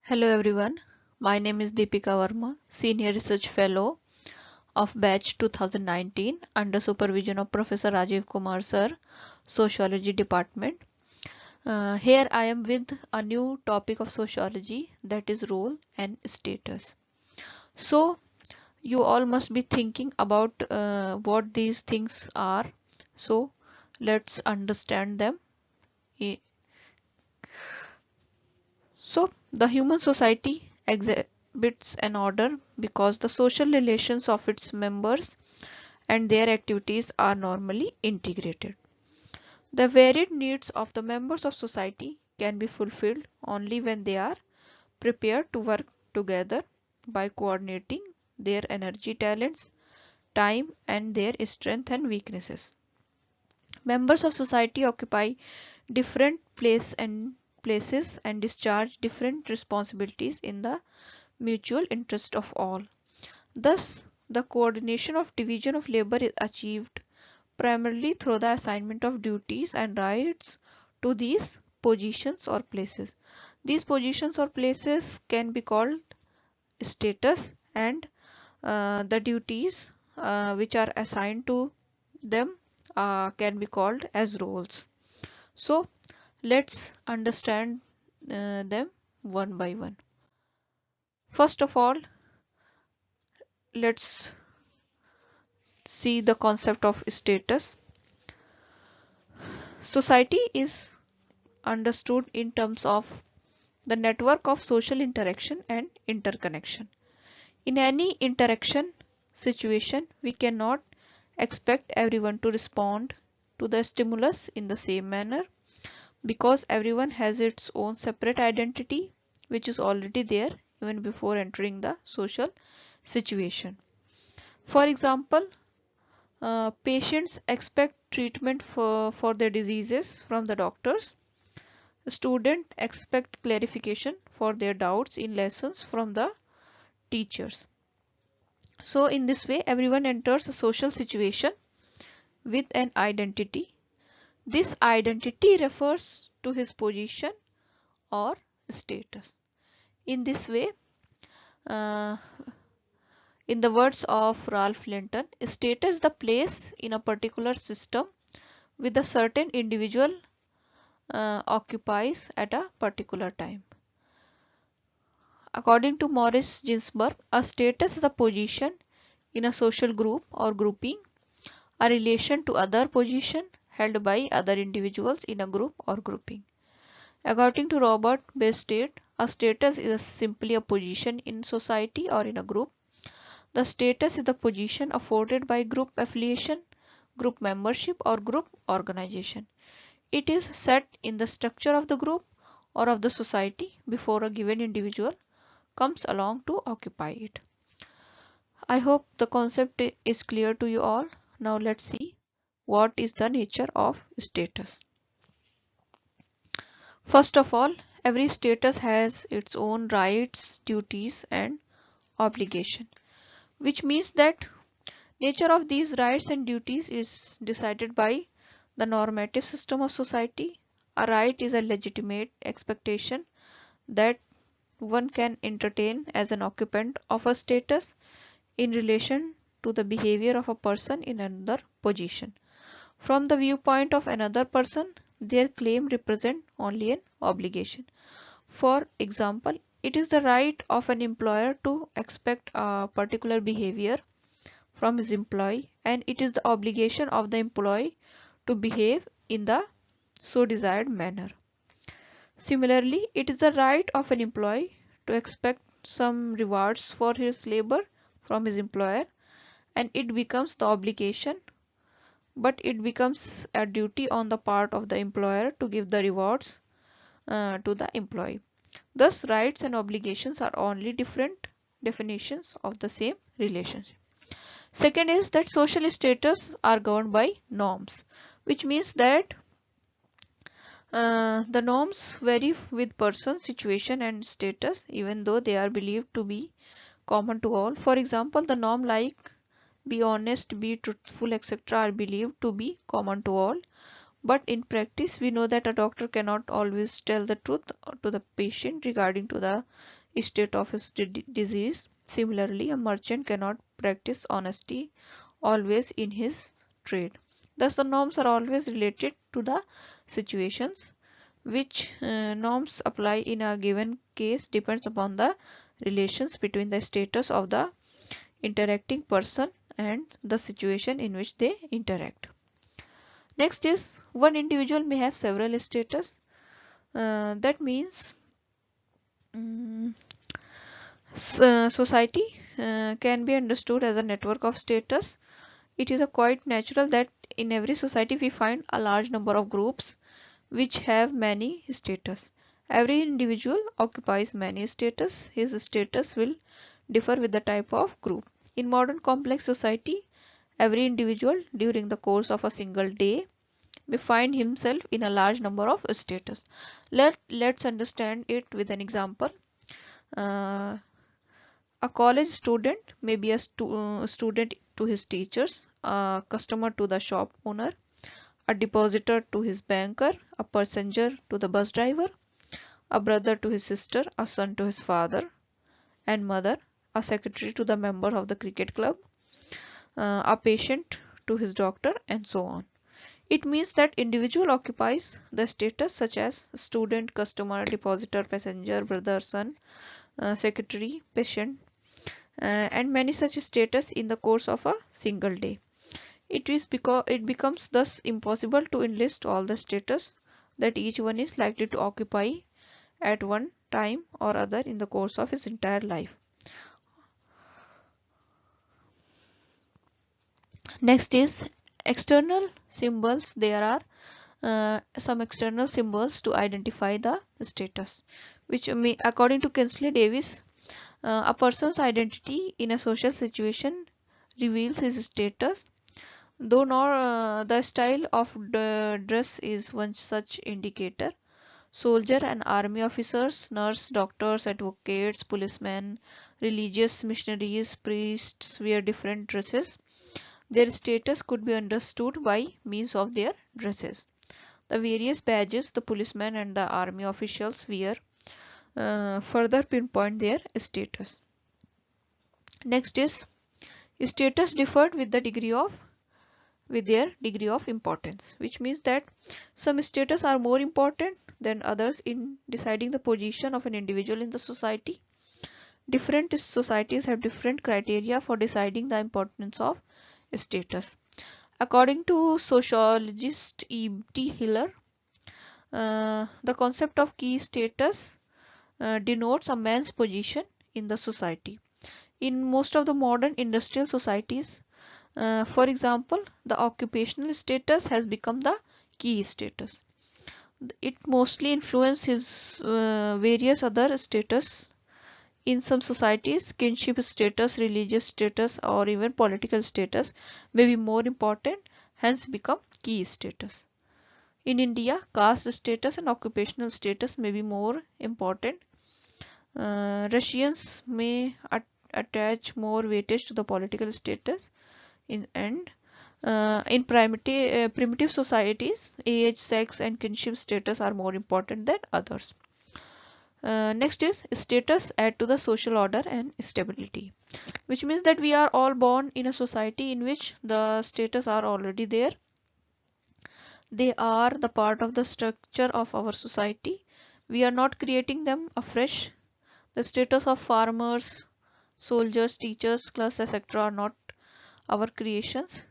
Hello everyone, my name is Deepika Verma, Senior Research Fellow of Batch 2019 under supervision of Professor Rajiv Kumar Sir, Sociology Department. Here I am with a new topic of sociology, that is role and status. So you all must be thinking about what these things are. So let's understand them. So the human society exhibits an order because the social relations of its members and their activities are normally integrated. The varied needs of the members of society can be fulfilled only when they are prepared to work together by coordinating their energy, talents, time, and their strengths and weaknesses. Members of society occupy different places and discharge different responsibilities in the mutual interest of all. Thus, the coordination of division of labor is achieved primarily through the assignment of duties and rights to these positions or places. These positions or places can be called status, and the duties which are assigned to them can be called as roles. So let's understand them one by one. First of all, let's see the concept of status. Society is understood in terms of the network of social interaction and interconnection. In any interaction situation, we cannot expect everyone to respond to the stimulus in the same manner because everyone has its own separate identity which is already there even before entering the social situation. For example, patients expect treatment for their diseases from the doctors. Students expect clarification for their doubts in lessons from the teachers. So in this way, everyone enters a social situation with an identity. This identity refers to his position or status. In this way, uh, in the words of Ralph Linton, status is the place in a particular system with a certain individual occupies at a particular time. According to Morris Ginsburg, a status is a position in a social group or grouping, a relation to other position held by other individuals in a group or grouping. According to Robert Bastiat, a status is simply a position in society or in a group. The status is the position afforded by group affiliation, group membership, or group organization. It is set in the structure of the group or of the society before a given individual comes along to occupy it. I hope the concept is clear to you all. Now let's see what is the nature of status. First of all, every status has its own rights, duties, and obligation, which means that nature of these rights and duties is decided by the normative system of society. A right is a legitimate expectation that one can entertain as an occupant of a status in relation to the behavior of a person in another position. From the viewpoint of another person, their claim represents only an obligation. For example, it is the right of an employer to expect a particular behavior from his employee, and it is the obligation of the employee to behave in the so desired manner. Similarly, it is the right of an employee to expect some rewards for his labor from his employer, and it becomes the obligation, but it becomes a duty on the part of the employer to give the rewards to the employee. Thus, rights and obligations are only different definitions of the same relationship. Second is that social status are governed by norms, which means that the norms vary with person, situation, and status, even though they are believed to be common to all. For example, the norm like be honest, be truthful, etc. are believed to be common to all, But in practice, we know that a doctor cannot always tell the truth to the patient regarding to the state of his disease. Similarly, a merchant cannot practice honesty always in his trade. Thus, the norms are always related to the situations. Which norms apply in a given case depends upon the relations between the status of the interacting person and the situation in which they interact. Next is one individual may have several status. That means mm, society can be understood as a network of status. It is a quite natural that in every society we find a large number of groups which have many status. Every individual occupies many status. His status will differ with the type of group. In modern complex society, every individual during the course of a single day may find himself in a large number of status. Let's understand it with an example. Uh, a college student may be a student to his teachers, a customer to the shop owner, a depositor to his banker, a passenger to the bus driver, a brother to his sister, a son to his father and mother, a secretary to the member of the cricket club, a patient to his doctor, and so on. It means that individual occupies the status such as student, customer, depositor, passenger, brother, son, secretary, patient, and many such status in the course of a single day. It is because it becomes thus impossible to enlist all the status that each one is likely to occupy at one time or other in the course of his entire life. Next is external symbols. There are some external symbols to identify the status, which according to Kinsley Davis, a person's identity in a social situation reveals his status, though not the style of the dress is one such indicator. Soldier and army officers, nurse, doctors, advocates, policemen, religious missionaries, priests wear different dresses. Their status could be understood by means of their dresses. The various badges the policemen and the army officials wear further pinpoint their status. Next is status differed with the degree of with their degree of importance, which means that some status are more important than others in deciding the position of an individual in the society. Different societies have different criteria for deciding the importance of status. According to sociologist E.T. Hiller, the concept of key status denotes a man's position in the society. In most of the modern industrial societies, for example, the occupational status has become the key status. It mostly influences various other status. In some societies, kinship status, religious status, or even political status may be more important, hence become key status. In India, caste status and occupational status may be more important. Russians may attach more weightage to the political status. In primitive societies, age, sex, and kinship status are more important than others. Next is status add to the social order and stability, which means that we are all born in a society in which the status are already there. They are the part of the structure of our society. We are not creating them afresh. The status of farmers, soldiers, teachers, classes, etc. are not our creations.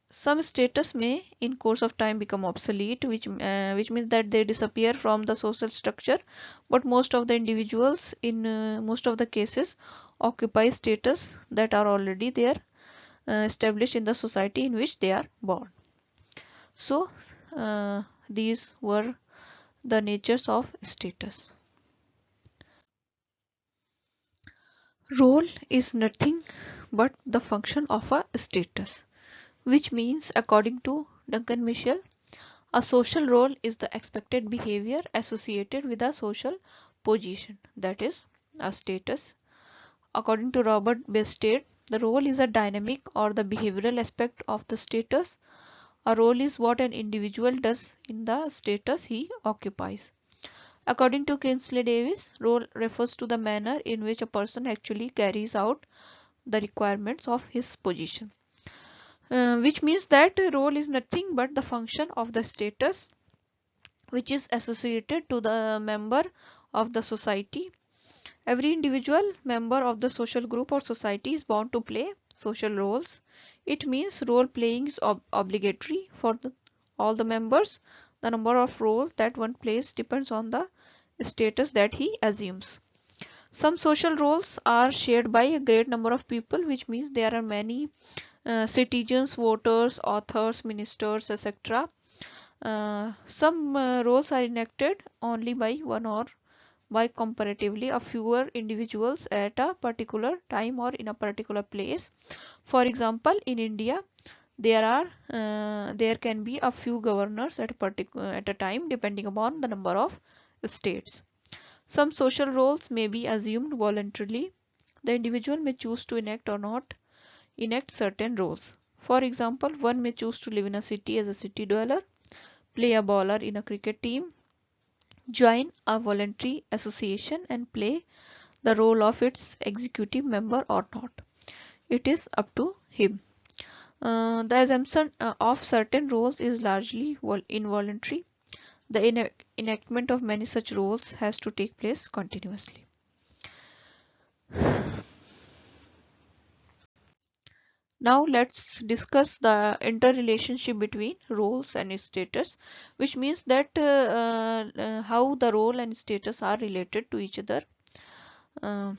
Some status may in course of time become obsolete, which means that they disappear from the social structure, but most of the individuals in most of the cases occupy status that are already there, established in the society in which they are born. So these were the natures of status. Role is nothing but the function of a status, which means according to Duncan Mitchell, a social role is the expected behavior associated with a social position, that is, a status. According to Robert Bested, the role is a dynamic or the behavioral aspect of the status. A role is what an individual does in the status he occupies. According to Kingsley Davis, role refers to the manner in which a person actually carries out the requirements of his position. Which means that role is nothing but the function of the status which is associated to the member of the society. Every individual member of the social group or society is bound to play social roles. It means role playing is obligatory for all the members. The number of roles that one plays depends on the status that he assumes. Some social roles are shared by a great number of people, which means there are many citizens, voters, authors, ministers, etc. Some roles are enacted only by one or by comparatively a fewer individuals at a particular time or in a particular place. For example, in India, there can be a few governors at a time depending upon the number of states. Some social roles may be assumed voluntarily. The individual may choose to enact or not enact certain roles. For example, one may choose to live in a city as a city dweller, play a bowler in a cricket team, join a voluntary association and play the role of its executive member or not. It is up to him. The assumption of certain roles is largely involuntary. The enactment of many such roles has to take place continuously. Now let's discuss the interrelationship between roles and status, which means that how the role and status are related to each other. Uh,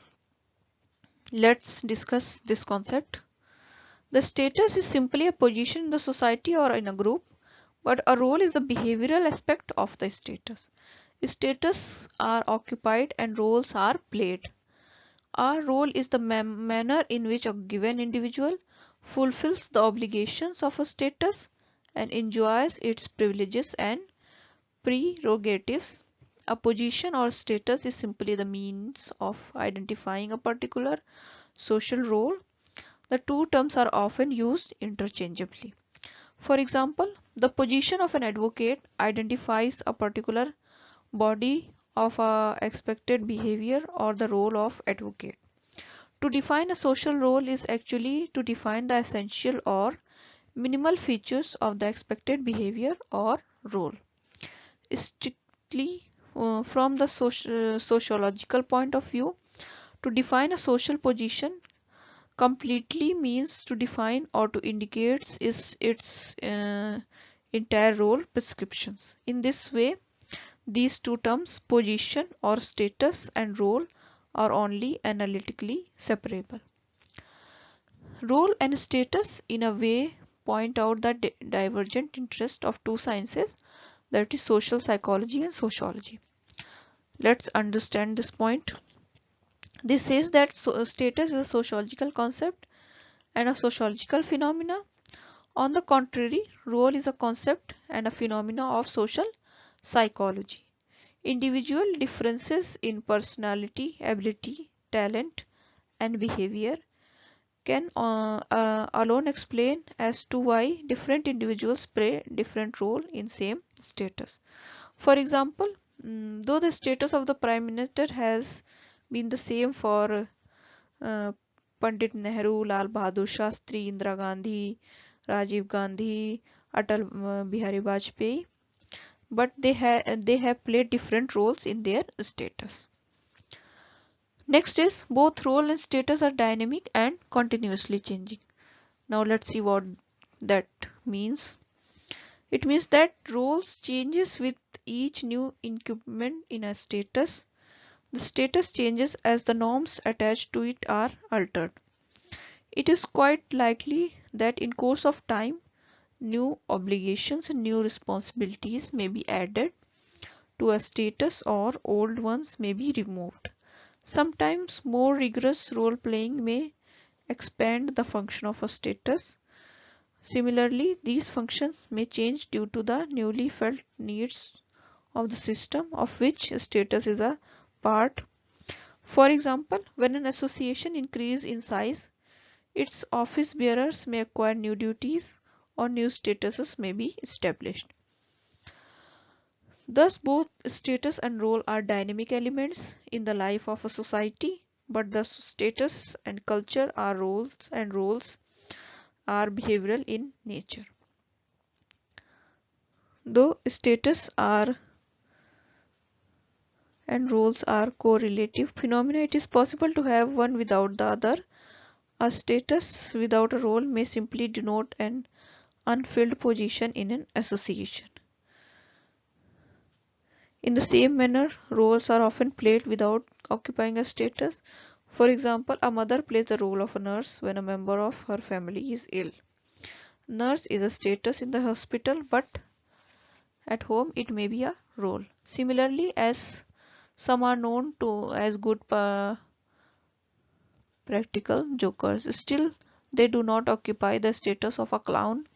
let's discuss this concept. The status is simply a position in the society or in a group, but a role is the behavioral aspect of the status. Status are occupied and roles are played. Our role is the manner in which a given individual fulfills the obligations of a status and enjoys its privileges and prerogatives. A position or status is simply the means of identifying a particular social role. The two terms are often used interchangeably. For example, the position of an advocate identifies a particular body of expected behavior or the role of advocate. To define a social role is actually to define the essential or minimal features of the expected behavior or role. Strictly from the sociological point of view, to define a social position completely means to define or to indicate its entire role prescriptions. In this way, these two terms, position or status and role, are only analytically separable. Role and status in a way point out the divergent interest of two sciences, that is social psychology and sociology. Let's understand this point. This says that status is a sociological concept and a sociological phenomena. On the contrary, role is a concept and a phenomena of social psychology. Individual differences in personality, ability, talent, and behavior can alone explain as to why different individuals play different role in same status. For example, though the status of the Prime Minister has been the same for Pandit Nehru, Lal Bahadur Shastri, Indira Gandhi, Rajiv Gandhi, Atal Bihari Vajpayee, but they have played different roles in their status. Next is both role and status are dynamic and continuously changing. Now let's see what that means. It means that roles changes with each new increment in a status. The status changes as the norms attached to it are altered. It is quite likely that in course of time, new obligations and new responsibilities may be added to a status or old ones may be removed. Sometimes more rigorous role playing may expand the function of a status. Similarly, these functions may change due to the newly felt needs of the system of which status is a part. For example, when an association increases in size, its office bearers may acquire new duties or new statuses may be established. Thus, both status and role are dynamic elements in the life of a society, but the status and culture are roles and roles are behavioral in nature. Though status are and roles are correlative phenomena, it is possible to have one without the other. A status without a role may simply denote an unfilled position in an association. In the same manner, roles are often played without occupying a status. For example, a mother plays the role of a nurse when a member of her family is ill. Nurse is a status in the hospital, but at home it may be a role. Similarly, as some are known to as good practical jokers, still they do not occupy the status of a clown.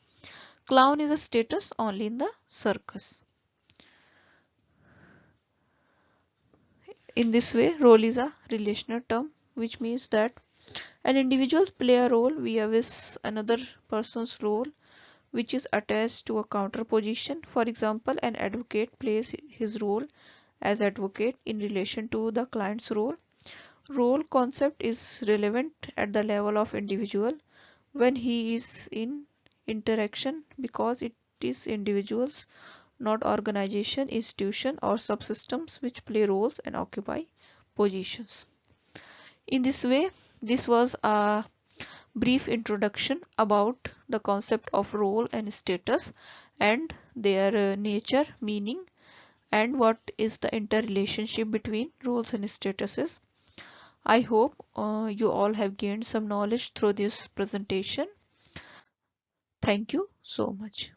Clown is a status only in the circus. In this way, role is a relational term, which means that an individual play a role via which another person's role, which is attached to a counterposition. For example, an advocate plays his role as advocate in relation to the client's role. Role concept is relevant at the level of individual when he is in interaction because it is individuals, not organization, institution or subsystems which play roles and occupy positions. In this way, this was a brief introduction about the concept of role and status and their nature, meaning, and what is the interrelationship between roles and statuses. I hope you all have gained some knowledge through this presentation. Thank you so much.